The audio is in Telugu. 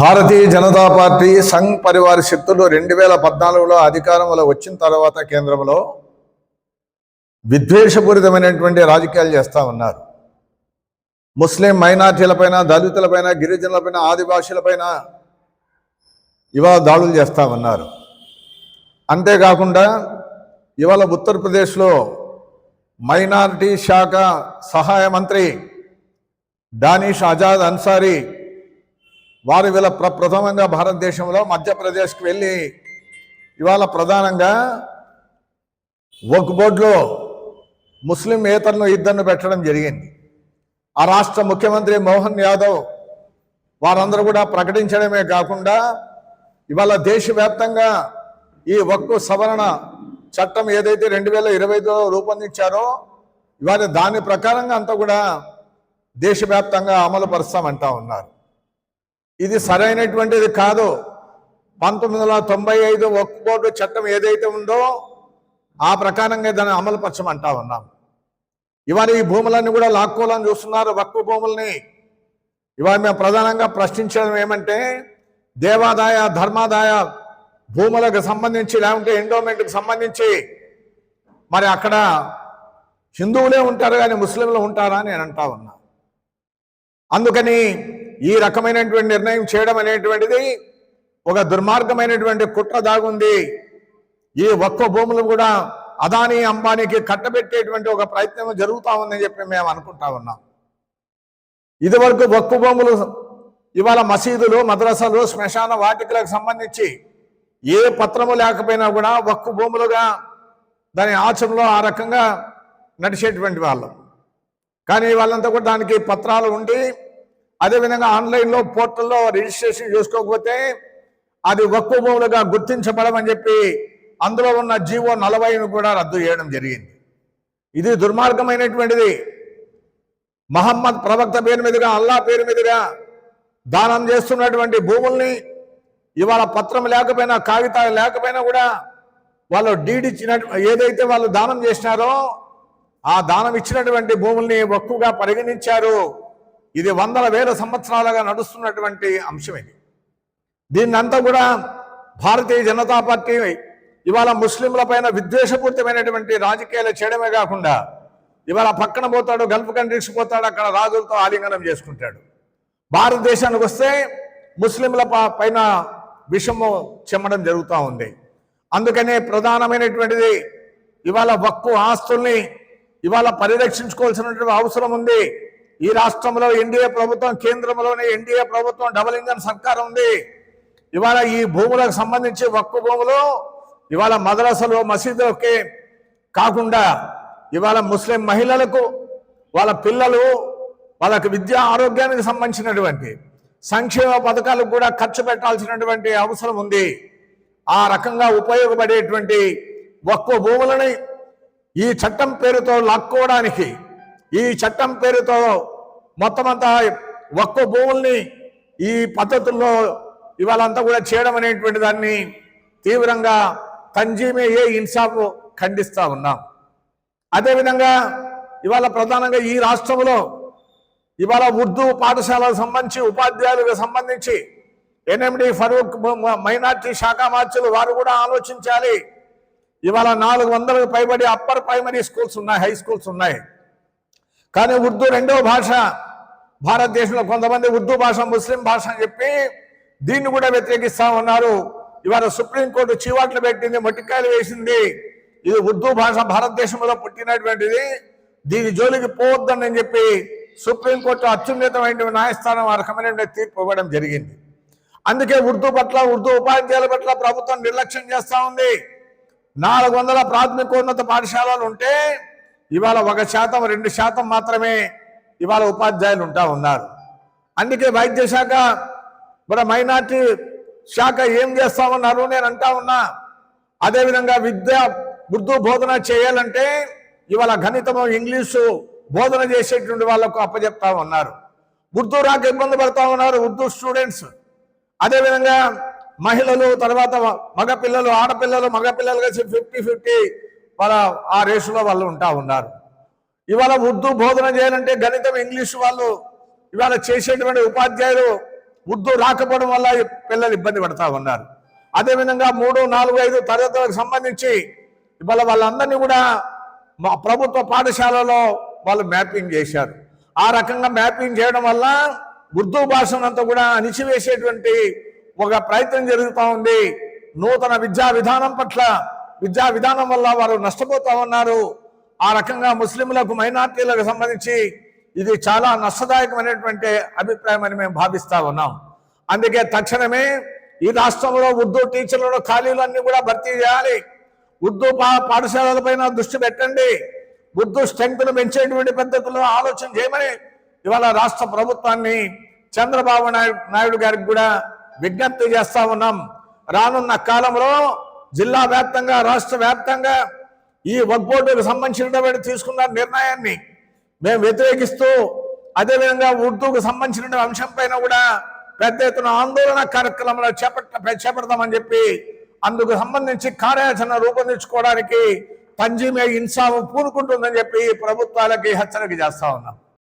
భారతీయ జనతా పార్టీ సంఘ్ పరివార శక్తులు 2014లో అధికారంలో వచ్చిన తర్వాత కేంద్రంలో విద్వేషపూరితమైనటువంటి రాజకీయాలు చేస్తూ ఉన్నారు. ముస్లిం మైనార్టీలపైన, దళితులపైన, గిరిజనులపైన, ఆదివాసీలపైన ఇవాళ దాడులు చేస్తూ ఉన్నారు. అంతేకాకుండా ఇవాళ ఉత్తరప్రదేశ్లో మైనారిటీ శాఖ సహాయ మంత్రి డానిష్ ఆజాద్ అన్సారీ వారు వీళ్ళ ప్రథమంగా భారతదేశంలో మధ్యప్రదేశ్కి వెళ్ళి ఇవాళ ప్రధానంగా వక్ఫ్ బోర్డులో ముస్లిం ఏతరులను ఇద్దరిని పెట్టడం జరిగింది. ఆ రాష్ట్ర ముఖ్యమంత్రి మోహన్ యాదవ్ వారందరూ కూడా ప్రకటించడమే కాకుండా ఇవాళ దేశవ్యాప్తంగా ఈ వక్ఫ్ సవరణ చట్టం ఏదైతే 2025లో రూపొందించారో ఇవాళ దాని ప్రకారంగా అంతా కూడా దేశవ్యాప్తంగా అమలు పరుస్తామంటా ఉన్నారు. ఇది సరైనటువంటిది కాదు. 1995 వక్ఫ్ బోర్డు చట్టం ఏదైతే ఉందో ఆ ప్రకారంగా దాన్ని అమలు పరచమంటా ఉన్నాం. ఇవాళ ఈ భూములన్నీ కూడా లాక్కోవాలని చూస్తున్నారు. వక్ఫ్ భూముల్ని ఇవాళ మేము ప్రధానంగా ప్రశ్నించడం ఏమంటే, దేవాదాయ ధర్మాదాయ భూములకు సంబంధించి లేకుంటే ఎండోమెంట్కి సంబంధించి మరి అక్కడ హిందువులే ఉంటారు కానీ ముస్లింలు ఉంటారా అని నేను అంటా ఉన్నా. అందుకని ఈ రకమైనటువంటి నిర్ణయం చేయడం అనేటువంటిది ఒక దుర్మార్గమైనటువంటి కుట్ర దాగుంది. ఈ వక్ఫ్ భూములు కూడా అదానీ అంబానీకి కట్టబెట్టేటువంటి ఒక ప్రయత్నం జరుగుతూ ఉందని చెప్పి మేము అనుకుంటా ఉన్నాం. ఇదివరకు వక్ఫ్ భూములు ఇవాళ మసీదులు, మద్రసాలు, శ్మశాన వాటికలకు సంబంధించి ఏ పత్రము లేకపోయినా కూడా వక్ఫ్ భూములుగా దాని ఆచరణలో ఆ రకంగా నడిచేటువంటి వాళ్ళు. కానీ వాళ్ళంతా కూడా దానికి పత్రాలు ఉండి అదేవిధంగా ఆన్లైన్లో పోర్టల్లో రిజిస్ట్రేషన్ చేసుకోకపోతే అది వక్ఫ్ భూములుగా గుర్తించబడమని చెప్పి అందులో ఉన్న జీవో 40ను కూడా రద్దు చేయడం జరిగింది. ఇది దుర్మార్గమైనటువంటిది. మహమ్మద్ ప్రవక్త పేరు మీదుగా, అల్లా పేరు మీదుగా దానం చేస్తున్నటువంటి భూముల్ని ఇవాళ పత్రం లేకపోయినా, కాగితాలు లేకపోయినా కూడా వాళ్ళు డీడిచ్చినట్టు ఏదైతే వాళ్ళు దానం చేసినారో ఆ దానం ఇచ్చినటువంటి భూముల్ని వక్ఫ్గా పరిగణించారు. ఇది వందల వేల సంవత్సరాలుగా నడుస్తున్నటువంటి అంశం. ఇది దీన్నంతా కూడా భారతీయ జనతా పార్టీ ఇవాళ ముస్లింల పైన విద్వేషపూరితమైనటువంటి రాజకీయాలు చేయడమే కాకుండా ఇవాళ పక్కన పోతాడు, గల్ఫ్ కంట్రీస్కి పోతాడు, అక్కడ రాజులతో ఆలింగనం చేసుకుంటాడు. భారతదేశానికి వస్తే ముస్లింల పైన విషము చెమ్మడం జరుగుతూ ఉంది. అందుకనే ప్రధానమైనటువంటిది ఇవాళ వక్ఫ్ ఆస్తుల్ని ఇవాళ పరిరక్షించుకోవాల్సినటువంటి అవసరం ఉంది. ఈ రాష్ట్రంలో ఎన్డీఏ ప్రభుత్వం, కేంద్రంలోనే ఎన్డీఏ ప్రభుత్వం, డబుల్ ఇంజన్ సర్కార్ ఉంది. ఇవాళ ఈ భూములకు సంబంధించి వక్ఫ్ భూములు ఇవాళ మద్రసలు, మసీదులకే కాకుండా ఇవాళ ముస్లిం మహిళలకు, వాళ్ళ పిల్లలు, వాళ్ళకి విద్యా ఆరోగ్యానికి సంబంధించినటువంటి సంక్షేమ పథకాలకు కూడా ఖర్చు పెట్టాల్సినటువంటి అవసరం ఉంది. ఆ రకంగా ఉపయోగపడేటువంటి వక్ఫ్ భూములని ఈ చట్టం పేరుతో లాక్కోవడానికి, ఈ చట్టం పేరుతో మొత్తం అంతా వక్ఫ్ భూముల్ని ఈ పద్ధతుల్లో ఇవాళంతా కూడా చేయడం అనేటువంటి దాన్ని తీవ్రంగా తంజీమే ఏ ఇన్సాఫ్ ఖండిస్తూ ఉన్నాం. అదేవిధంగా ఇవాళ ప్రధానంగా ఈ రాష్ట్రంలో ఇవాళ ఉర్దూ పాఠశాలకు సంబంధించి ఉపాధ్యాయులకు సంబంధించి ఎన్ఎండి ఫరూక్ మైనార్టీ శాఖ మార్చులు వారు కూడా ఆలోచించాలి. ఇవాళ 400కు పైబడి అప్పర్ ప్రైమరీ స్కూల్స్ ఉన్నాయి, హై స్కూల్స్ ఉన్నాయి. కానీ ఉర్దూ రెండవ భాష భారతదేశంలో కొంతమంది ఉర్దూ భాష ముస్లిం భాష అని చెప్పి దీన్ని కూడా వ్యతిరేకిస్తా ఉన్నారు. ఇవాళ సుప్రీంకోర్టు చీవాట్లు పెట్టింది, మొట్టికాయలు వేసింది. ఇది ఉర్దూ భాష భారతదేశంలో పుట్టినటువంటిది, దీని జోలికి పోవద్దని చెప్పి సుప్రీంకోర్టు అత్యున్నతమైన న్యాయస్థానం ఆ రకమైన తీర్పు ఇవ్వడం జరిగింది. అందుకే ఉర్దూ పట్ల, ఉర్దూ ఉపాధ్యాయుల పట్ల ప్రభుత్వం నిర్లక్ష్యం చేస్తూ ఉంది. 400 ప్రాథమికోన్నత పాఠశాలలు ఉంటే ఇవాళ 1%, 2% మాత్రమే ఇవాళ ఉపాధ్యాయులు ఉంటా ఉన్నారు. అందుకే వైద్య శాఖ మరి మైనార్టీ శాఖ ఏం చేస్తా ఉన్నారు నేను అంటా ఉన్నా. అదేవిధంగా ఉర్దూ బోధన చేయాలంటే ఇవాళ గణితము, ఇంగ్లీషు బోధన చేసేటువంటి వాళ్ళకు అప్పచెప్తా ఉన్నారు. ఉర్దూ రాక ఇబ్బంది పడతా ఉన్నారు ఉర్దూ స్టూడెంట్స్. అదేవిధంగా మహిళలు, తర్వాత మగపిల్లలు, ఆడపిల్లలు, మగపిల్లలు కలిసి 50-50 వాళ్ళ ఆ రేసులో వాళ్ళు ఉంటా ఉన్నారు. ఇవాళ ఉర్దూ బోధన చేయాలంటే గణితం, ఇంగ్లీషు వాళ్ళు ఇవాళ చేసేటువంటి ఉపాధ్యాయులు ఉర్దూ రాకపోవడం వల్ల పిల్లలు ఇబ్బంది పడతా ఉన్నారు. అదేవిధంగా 3, 4, 5 తరగతులకు సంబంధించి ఇవాళ వాళ్ళందరినీ కూడా మా ప్రభుత్వ పాఠశాలలో వాళ్ళు మ్యాపింగ్ చేశారు. ఆ రకంగా మ్యాపింగ్ చేయడం వల్ల ఉర్దూ భాషనంతా కూడా అణిచివేసేటువంటి ఒక ప్రయత్నం జరుగుతూ ఉంది. నూతన విద్యా విధానం పట్ల విద్యా విధానం వల్ల వారు నష్టపోతా ఉన్నారు. ఆ రకంగా ముస్లింలకు మైనార్టీలకు సంబంధించి ఇది చాలా నష్టదాయకమైనటువంటి అభిప్రాయం అని మేము భావిస్తా ఉన్నాం. అందుకే తక్షణమే ఈ రాష్ట్రంలో ఉర్దూ టీచర్లలో ఖాళీలన్నీ కూడా భర్తీ చేయాలి. ఉర్దూ పాఠశాలల పైన దృష్టి పెట్టండి. ఉర్దూ స్ట్రెంగ్త్ను పెంచేటువంటి పద్ధతుల్లో ఆలోచన చేయమని ఇవాళ రాష్ట్ర ప్రభుత్వాన్ని చంద్రబాబు నాయుడు గారికి కూడా విజ్ఞప్తి చేస్తా ఉన్నాం. రానున్న కాలంలో జిల్లా వ్యాప్తంగా రాష్ట్ర వ్యాప్తంగా ఈ వక్ఫ్ బోర్డుకు సంబంధించినటువంటి తీసుకున్న నిర్ణయాన్ని మేము వ్యతిరేకిస్తూ అదేవిధంగా ఉర్దూకు సంబంధించిన అంశం పైన కూడా పెద్ద ఎత్తున ఆందోళన కార్యక్రమాలు చేపడతామని చెప్పి అందుకు సంబంధించి కార్యాచరణ రూపొందించుకోవడానికి తంజీమే ఇన్సాఫ్ పూనుకుంటుందని చెప్పి ప్రభుత్వాలకి హెచ్చరిక చేస్తా ఉన్నాం.